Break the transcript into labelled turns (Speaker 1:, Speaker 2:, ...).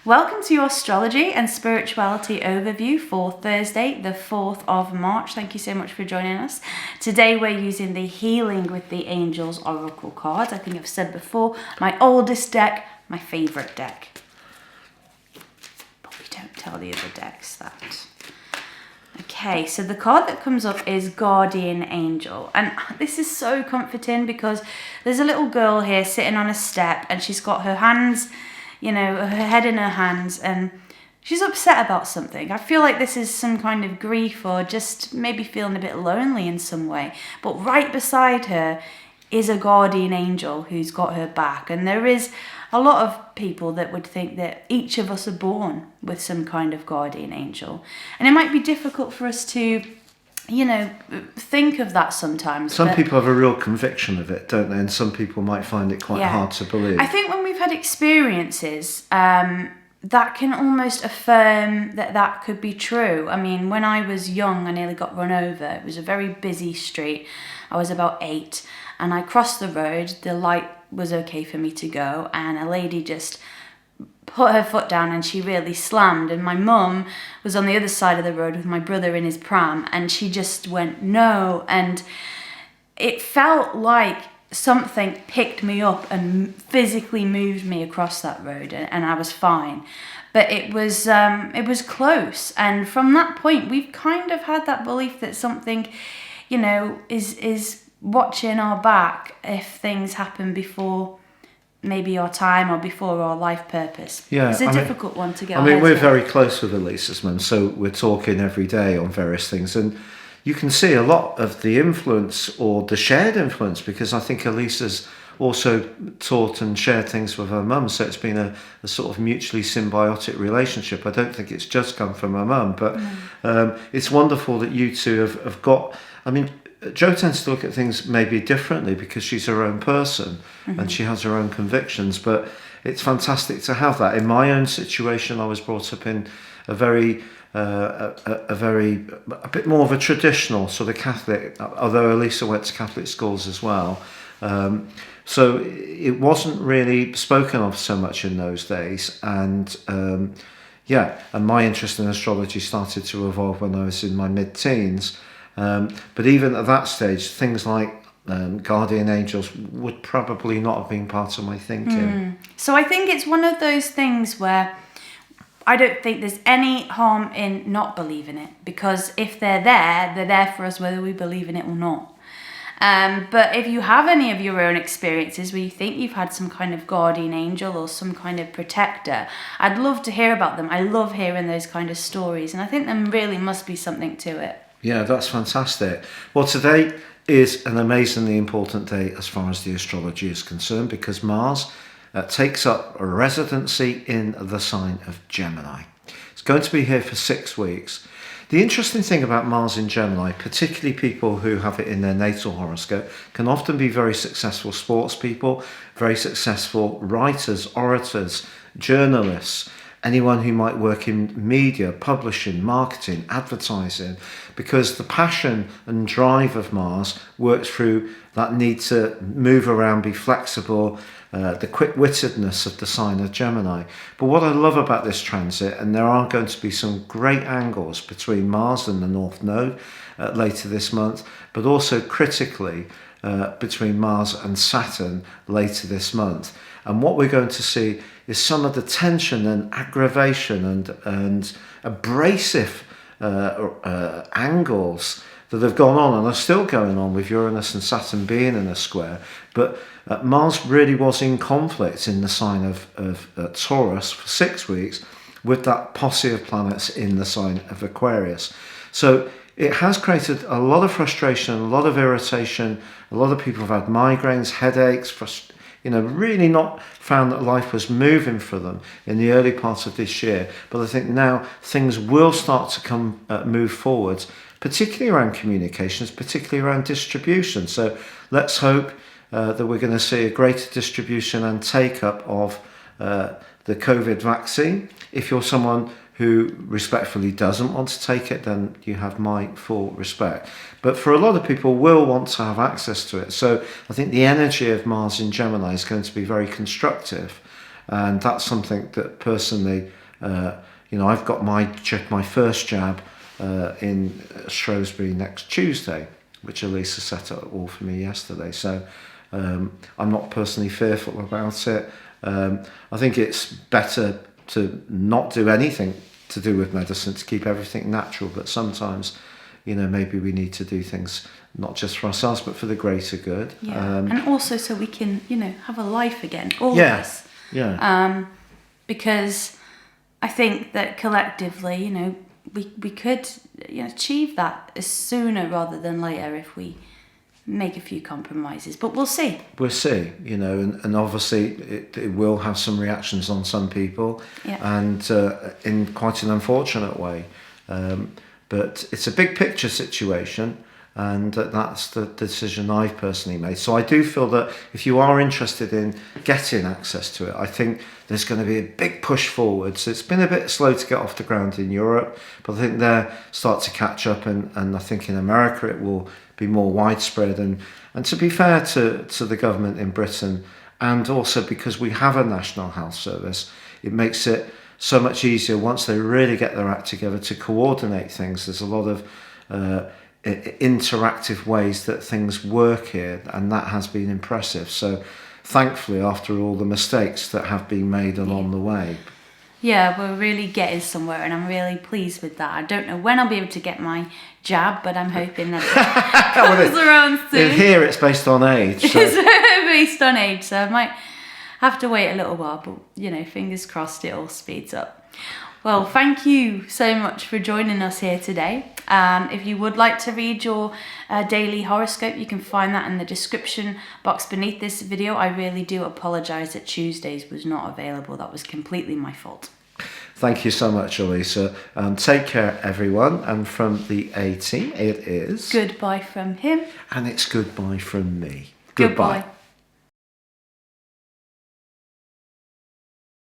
Speaker 1: Welcome to your astrology and spirituality overview for Thursday, the 4th of March. Thank you so much for joining us. Today we're using the Healing with the Angels Oracle cards. I think I've said before, my oldest deck, my favourite deck. Probably don't tell the other decks that. Okay, so the card that comes up is Guardian Angel. And this is so comforting because there's a little girl here sitting on a step and she's got her hands, her head in her hands, and she's upset about something. I feel like this is some kind of grief or just maybe feeling a bit lonely in some way. But right beside her is a guardian angel who's got her back. And there is a lot of people that would think that each of us are born with some kind of guardian angel. And it might be difficult for us to think of that sometimes.
Speaker 2: Some people have a real conviction of it, don't they? And some people might find it quite hard to believe.
Speaker 1: I think when we've had experiences, that can almost affirm that could be true. I mean, when I was young, I nearly got run over. It was a very busy street. I was about 8 and I crossed the road. The light was okay for me to go, and a lady just put her foot down and she really slammed, and my mum was on the other side of the road with my brother in his pram, and she just went no, and it felt like something picked me up and physically moved me across that road, and I was fine. But it was close, and from that point we've kind of had that belief that something is watching our back if things happen before maybe our time or before our life purpose.
Speaker 2: Yeah,
Speaker 1: it's a difficult one to get.
Speaker 2: We're very close with Elisa's mum, so we're talking every day on various things, and you can see a lot of the influence or the shared influence, because I think Elisa's also taught and shared things with her mum, so it's been a sort of mutually symbiotic relationship. I don't think it's just come from her mum, but it's wonderful that you two have got. I mean, Jo tends to look at things maybe differently because she's her own person and she has her own convictions, but it's fantastic to have that. In my own situation, I was brought up in a bit more of a traditional sort of Catholic, although Elisa went to Catholic schools as well. So it wasn't really spoken of so much in those days, and and my interest in astrology started to evolve when I was in my mid-teens. But even at that stage, things like guardian angels would probably not have been part of my thinking.
Speaker 1: So I think it's one of those things where I don't think there's any harm in not believing it, because if they're there for us whether we believe in it or not. But if you have any of your own experiences where you think you've had some kind of guardian angel or some kind of protector, I'd love to hear about them. I love hearing those kind of stories, and I think there really must be something to it.
Speaker 2: Yeah, that's fantastic. Well, today is an amazingly important day as far as the astrology is concerned, because Mars takes up a residency in the sign of Gemini. It's going to be here for 6 weeks. The interesting thing about Mars in Gemini, particularly people who have it in their natal horoscope, can often be very successful sports people, very successful writers, orators, journalists, anyone who might work in media, publishing, marketing, advertising, because the passion and drive of Mars works through that need to move around, be flexible, the quick-wittedness of the sign of Gemini. But what I love about this transit, and there are going to be some great angles between Mars and the North Node later this month, but also critically between Mars and Saturn later this month. And what we're going to see is some of the tension and aggravation and abrasive angles that have gone on and are still going on with Uranus and Saturn being in a square. But Mars really was in conflict in the sign of Taurus for 6 weeks with that posse of planets in the sign of Aquarius. So it has created a lot of frustration, a lot of irritation. A lot of people have had migraines, headaches, really not found that life was moving for them in the early part of this year. But I think now things will start to move forwards, particularly around communications, particularly around distribution. So let's hope that we're going to see a greater distribution and take-up of the COVID vaccine. If you're someone who respectfully doesn't want to take it, then you have my full respect. But for a lot of people will want to have access to it. So I think the energy of Mars in Gemini is going to be very constructive And that's something that personally, I've got my first jab in Shrewsbury next Tuesday, which Elisa set up all for me yesterday. So I'm not personally fearful about it. I think it's better to not do anything to do with medicine, to keep everything natural, but sometimes, maybe we need to do things not just for ourselves, but for the greater good.
Speaker 1: Yeah. And also so we can, have a life again, all of us.
Speaker 2: Yeah.
Speaker 1: Because I think that collectively, we could achieve that sooner rather than later if we make a few compromises, but we'll see.
Speaker 2: We'll see, and obviously it will have some reactions on some people, and in quite an unfortunate way. But it's a big picture situation, and that's the decision I've personally made. So I do feel that if you are interested in getting access to it, I think there's going to be a big push forward. So it's been a bit slow to get off the ground in Europe, but I think they'll start to catch up, and I think in America it will be more widespread. And to be fair to the government in Britain, and also because we have a National Health Service, it makes it so much easier once they really get their act together to coordinate things. There's a lot of interactive ways that things work here, and that has been impressive. So thankfully, after all the mistakes that have been made along the way.
Speaker 1: Yeah, we're really getting somewhere, and I'm really pleased with that. I don't know when I'll be able to get my jab, but I'm hoping that it comes around soon.
Speaker 2: Here it's based on age. So.
Speaker 1: It's based on age, so I might have to wait a little while, but fingers crossed it all speeds up. Well, thank you so much for joining us here today. If you would like to read your daily horoscope, you can find that in the description box beneath this video. I really do apologise that Tuesdays was not available. That was completely my fault.
Speaker 2: Thank you so much, Elisa. Take care, everyone. And from the A team, it is...
Speaker 1: Goodbye from him.
Speaker 2: And it's goodbye from me.
Speaker 1: Goodbye.